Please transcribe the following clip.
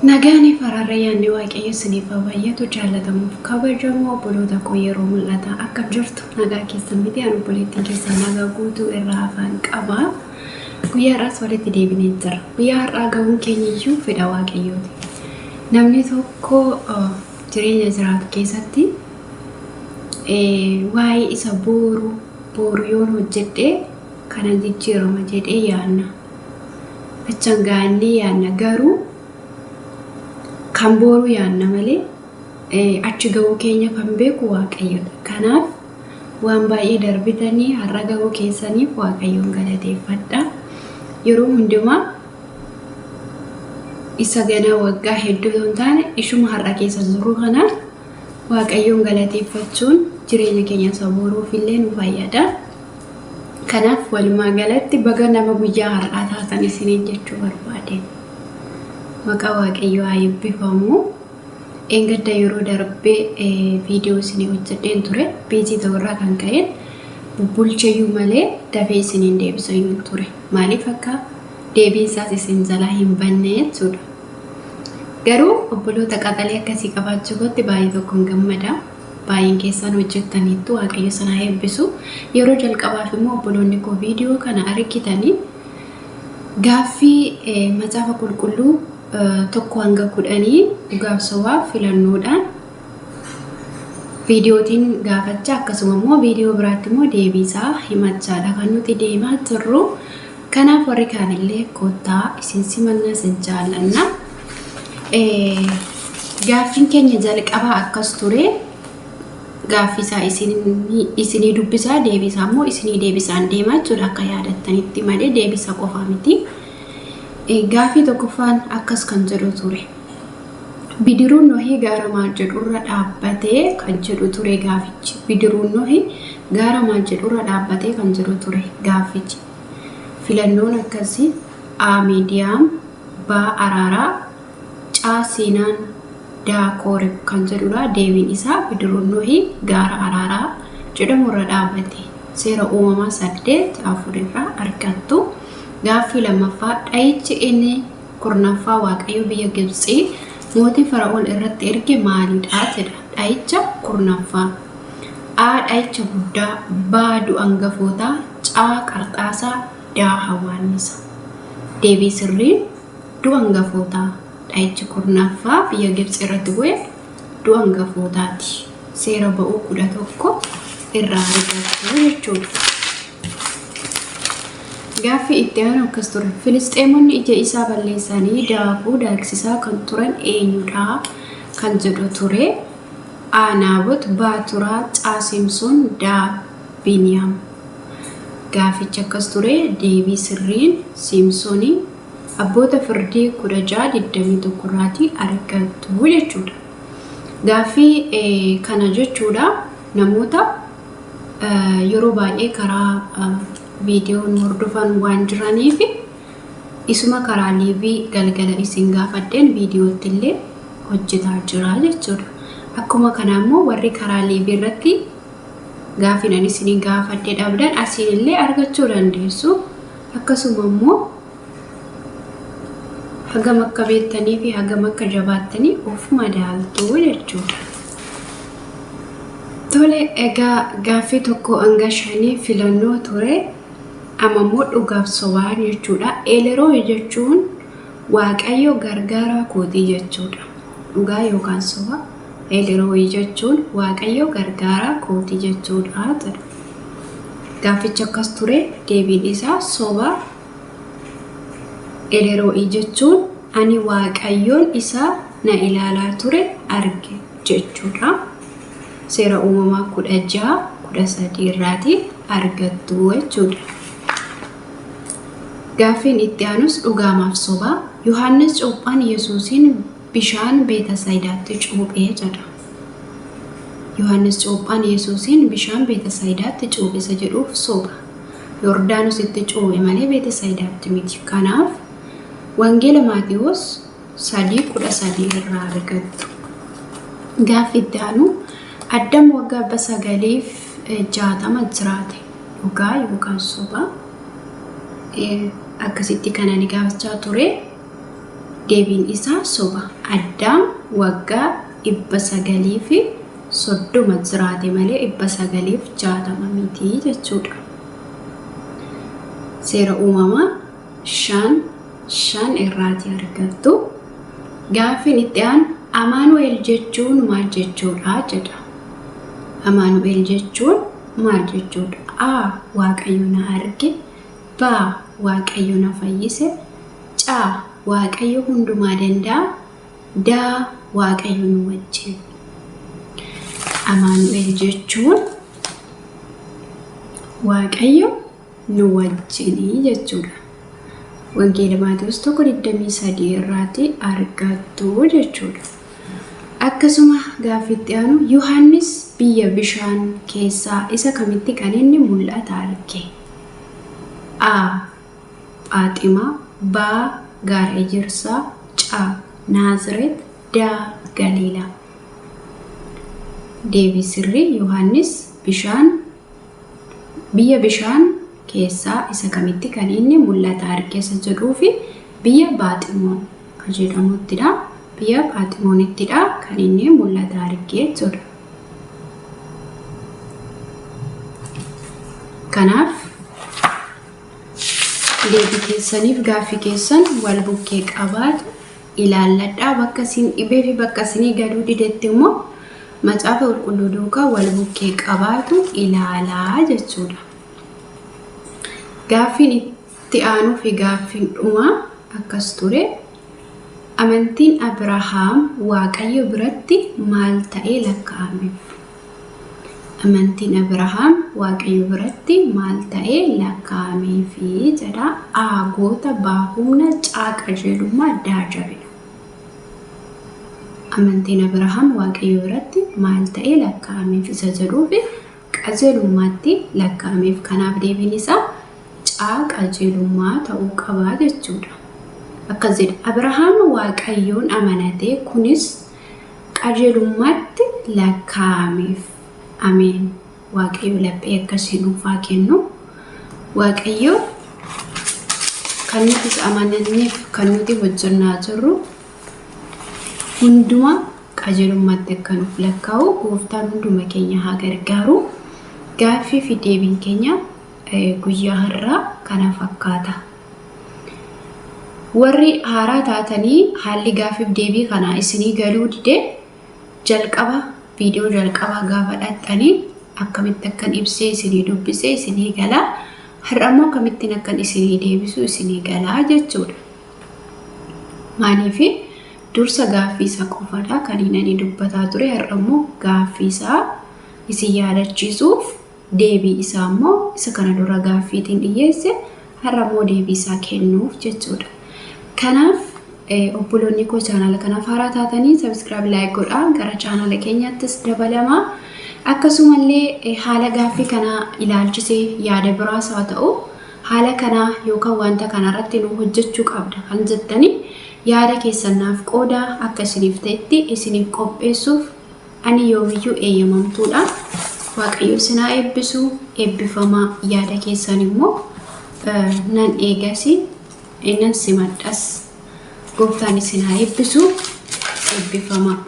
Nagaani fararrayaan waaqayyo isiniif baay'atu jaalatamuuf kabajamoo obboloota koo yeroo mul'ata akka jirtu nagaa keessan miti anu obboleettiin keessan nagaa guutuu irraa afaan qaba. Guyyaa har'aas walitti deebinee jira. Guyyaa har'aa gahuun keenyiyyuu fedha waaqayyooti. Namni tokko jireenya jiraatu keessatti waa'ee isa boru yoon hojjedhee kana jijjiirama jedhee yaadna. Achan gaannee yaadna garuu kan boru yaadna malee achi gahuu keenya kan beeku waaqayyoodha. Kanaaf waan baay'ee darbitanii har'a gahuu keessaniif waaqayyoon galateeffadha. Yeroo hundumaa isa ganaa waggaa hedduu hin taane ishuma har'a keessa jiru kanaaf waaqayyoon galateeffachuun jireenya keenya isa boruuf illee nu fayyada. Kanaaf walumaa galatti baga nama guyyaa har'aa taatan isiniin jechuu barbaade. Maqaa waaqayyoo haa eebbifamu. Engadda yeroo darbee viidiyoo isinii hojjedheen ture biizii ta'urraa kan ka'e bubbulcheeyyuu malee dafee isiniin deebisayyuu ture. Maaliif akka deebiinsaas isin jalaa hin banne jechuudha. Garuu obboloota qaxalee akkasii qabaachuu kootti baay'ee tokkoon gammada. Baay'een keessan hojjettaniittu waaqayyo sana haa eebbisu. Yeroo jalqabaaf immoo obboloonni koo viidiyoo kana argitanii gaaffii macaafa qulqulluu tokko hanga 10 dhugaaf sobaa filannoodhaan viidiyootiin gaafachaa akkasuma immoo viidiyoo biraatti immoo deebisaa himachaadha kan nuti deemaa jirru. Kanaaf warri kaanillee koottaa isin simannaa isin jaallanna. Gaaffiin keenya jalqabaa akkas ture. Gaaffisaa isinii dubbisaa deebisaa immoo isinii deebisaan deemaa jechuudha akka yaadattanitti malee deebisa qofaa miti. Gaaffii tokkoffaan akkas kan jedhu ture. Bidiruun Nohii gaara maal jedhurra dhaabbatee kan jedhu ture gaafichi. Bidiruun Nohii gaara maal jedhurra dhaabbatee kan jedhu ture gaafichi. Filannoon akkasii A Miidiyaam, B Araaraa, C Siinaan, D Kooreb kan jedhudha. Deebiin isaa bidiruun Nohii gaara Araaraa jedhamurra dhaabbate. Seera uumamaa 8:4 irraa argattu. Gaaffii lammaffaa dha'ichi inni kurnaffaa waaqayyo biyya Gibxii mootii Fara'oon irratti erge maalidha jedha. Dha'icha kurnaffaa. A dha'icha guddaa, B du'a hangafootaa, C qarxaasaa, D hawaannisa. Deebii sirriin du'a hangafootaa. Dha'ichi kurnaffaa biyya Gibxii irratti bu'e du'a hangafootaati. Seera ba'uu 11 irraa argattu jechuudha. Gaaffii itti aanu akkas ture. Filisxeemonni ija isaa balleessanii daakuu daaksisaa kan turan eenyudha kan jedhu ture. A Naabot, B Turaa, C Simsoon, D Biniyaam. Gaaffichi akkas ture. Deebii sirriin Simsoonii abboota firdii 16:21 irraati argattu jechuudha. Gaaffii kana jechuudha namoota yeroo baay'ee karaa viidiyoon hordofan waan jiraniif isuma karaa liivii galgala isin gaafadheen viidiyootti illee hojjetaa jira jechuudha. Akkuma kana immoo warri karaa liivii irratti gaaffii ani isin gaafadhee dhabdan asiin illee argachuu dandeessu. Akkasuma immoo hagam akka beektanii fi hagam akka jabaattanii of madaaltu jechuudha. Tole egaa gaaffii tokko hanga 5 filannoo ture. Amammoo dhugaaf sobaa jechuudha. Eeleroo jechuun waaqayyo gargaara kootii jechuudha. Dhugaa yookaan soba. Eeleroo jechuun waaqayyo gargaara kootii jechuudha. Gaaffichi akkas ture. Deebiin isaa soba. Eeleroo jechuun ani waaqayyoon isaa na ilaalaa ture arge jechuudha. Seera uumamaa 16:13 irraati argattu jechuudha. Gaaffiin itti aanus dhugaamaaf sobaa. Yohaannis Cuuphaan Yesuusiin bishaan Beetasaayidaatti cuuphee jedha. Yohaannis Cuuphaan Yesuusiin bishaan Beetasaayidaatti cuuphisa jedhuuf soba. Yordaanusitti cuuphe malee Beetasaayidaatti miti. Kanaaf wangeela Maatewos 3:13 irraa argattu. Gaaffii itti aanu Adam waggaa 960 jiraate. Dhugaa yookaan soba. Akkasitti kana ni gaafachaa ture. deebiin isaa soba. Addaam waggaa 930 jiraate malee 960 miti jechuudha. Seera uumamaa 5 irraati argattu. Gaaffiin itti aanu Amaanu'eel jechuun maal jechuudha jedha. Amaanu'eel jechuun maal jechuudha? A. Waaqayyo na arge. B. Waaqayyo na fayyise. C. Waaqayyo hundumaa danda'a. D. Waaqayyo nu wajjin. Amaanu'eel jechuun Waaqayyo nu wajjin jechuudha. Wangeela Maatiyoos 1:23 irraati argattu jechuudha. Akkasuma gaaffitti aanu Yohaannis biyya bishaan keessaa isa kamitti kan inni mul'ata arge? A. Phaaximaa. B. Gaara Ejersaa. C. Naazireet. D. Galiilaa. Deebii sirrii Yohaannis biyya bishaan keessaa isa kamitti kan inni mul'ata arge jedhuu fi biyya Phaaximoon kan jedhamuttidha. Biyya Phaaximoonittidha kan inni mul'ata arge jechuudha. Kanaaf deebii keessaniif gaaffii keessan wal bukkee qabaatu ilaalladhaa. Bakka isin dhibee fi bakka isin galuu didetti immoo macaafa qulqulluu duukaa wal bukkee qabaatu ilaalaa jechuudha. Gaaffiin itti aanuu fi gaaffiin dhumaa akkas ture. Amantiin Abrahaam Waaqayyo biratti maal ta'ee lakkaa'ameef? Amantiin Abrahaam Waaqayyo biratti maal ta'ee lakkaa'ameef jedha. A. Goota. B. Humna. C. Qajeelummaa. D. Jabina. Amantiin Abrahaam Waaqayyo biratti maal ta'ee lakkaa'ameef isa jedhuu fi qajeelummaatti lakkaa'ameef. Kanaaf deebiin isaa C. Qajeelummaa ta'uu qaba jechuudha. Akkas jedha. Abrahaam Waaqayyoon amanate kunis qajeelummaatti lakkaa'ameef. Ameen. Waaqayyo laphee akkasii nuuf haa kennu. Waaqayyo kan nuti amananneef kan nuti hojjannaa jirru hunduma qajeelummaatti akka nuuf lakkaa'u gooftaan hunduma keenya haa gargaaru. Gaaffii fi deebiin keenya guyyaa har'aa kana fakkaata. Warri haaraa taatanii haalli gaaffii fi deebii kana isinii galuu dide jalqaba viidiyoo jalqabaa gaafa dhaxxanii akkamitti akkan ibsee isinii dubbisee isinii galaa. Har'ammoo akkamittiin akkan isinii deebisu isinii galaa jechuudha. Maaliif dursa gaaffii isa qofaadha kan inni dubbataa ture. Har'ammoo gaaffii isaa isin yaadachiisuuf deebii isaa immoo isa kana dura gaaffiitiin dhiyeesse har'ammoo deebii isaa kennuuf jechuudha. Kanaaf obboloonni koo chaanala kanaaf haaraa taatanii subscribe like godhaa. Gara chaanala keenyattis dabalamaa. Akkasumallee haala gaaffii kana ilaalchisee yaada biraas haa ta'u haala kana yookaan wanta kana irratti nu hojjechuu qabda kan jettanii yaada keessanaaf qooda akka isiniif ta'etti isiniif qopheessuuf ani yoomiyyuu eeyyamamtuudha. Waaqayyo isin haa eebbisu. Eebbifamaa yaada keessan immoo nan eegasi nan simadhas. Gooftaan isin haa eebbisu. Eebbifamaa.